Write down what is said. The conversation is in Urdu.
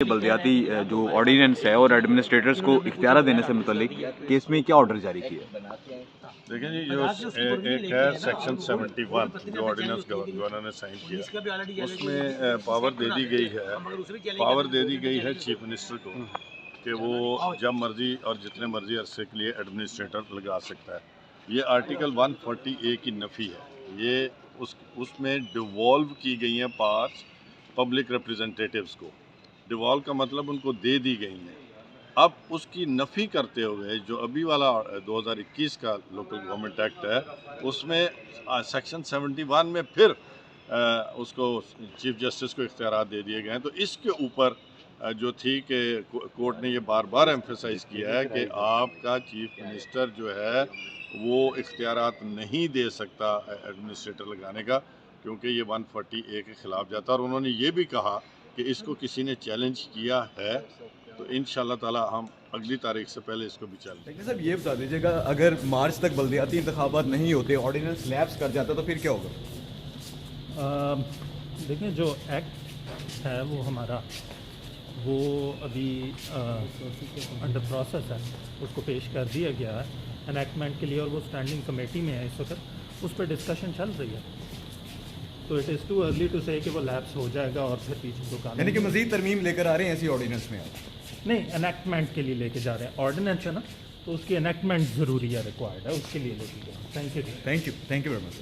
بلدیاتی جو آرڈیننس ہے اور ایڈمنسٹریٹرز کو اختیارات دینے سے متعلق کہ اس میں کیا آرڈر جاری کیا ہے؟ دیکھیں جی، جو ایک ہے سیکشن 71 جو آرڈیننس گورنر نے سائن کیا، اس میں پاور دے دی گئی ہے چیف منسٹر کو کہ وہ جب مرضی اور جتنے مرضی عرصے کے لیے ایڈمنسٹریٹر لگا سکتا ہے۔ یہ آرٹیکل 140A کی نفی ہے، یہ اس میں ڈیوالو کی گئی ہیں پاورز پبلک ریپریزنٹیٹیوز کو۔ ڈیوالو کا مطلب ان کو دے دی گئی ہیں۔ اب اس کی نفی کرتے ہوئے جو ابھی والا 2021 کا لوکل گورنمنٹ ایکٹ ہے، اس میں سیکشن 71 میں پھر اس کو چیف جسٹس کو اختیارات دے دیے گئے ہیں۔ تو اس کے اوپر جو تھی کہ کورٹ نے یہ بار بار ایمفیسائز کیا ہے کہ آپ کا چیف منسٹر جو ہے وہ اختیارات نہیں دے سکتا ایڈمنسٹریٹر لگانے کا، کیونکہ یہ 140A کے خلاف جاتا ہے۔ اور انہوں نے یہ بھی کہا کہ اس کو کسی نے چیلنج کیا ہے تو انشاءاللہ تعالی ہم اگلی تاریخ سے پہلے اس کو بھی چیلنج کریں گے۔ صاحب یہ بتا دیجیے گا، اگر مارچ تک بلدیاتی انتخابات نہیں ہوتے، آرڈیننس لیپس کر جاتا تو پھر کیا ہوگا؟ دیکھیں، جو ایکٹ ہے وہ ہمارا وہ ابھی انڈر پروسیس ہے، اس کو پیش کر دیا گیا ہے انیکٹمنٹ کے لیے، اور وہ اسٹینڈنگ کمیٹی میں ہے اس وقت، اس پہ ڈسکشن چل رہی ہے۔ تو it is too early to say کہ وہ لیپس ہو جائے گا اور پھر پیچھے تو قانون، یعنی کہ مزید ترمیم لے کر آ رہے ہیں ایسی آرڈیننس میں؟ نہیں، انیکٹمنٹ کے لیے لے کے جا رہے ہیں۔ آرڈیننس ہے نا، تو اس کی انیکٹمنٹ ضروری ہے، ریکوائرڈ ہے، اس کے لیے لے کے جا رہے ہیں۔ Thank you thank you very much.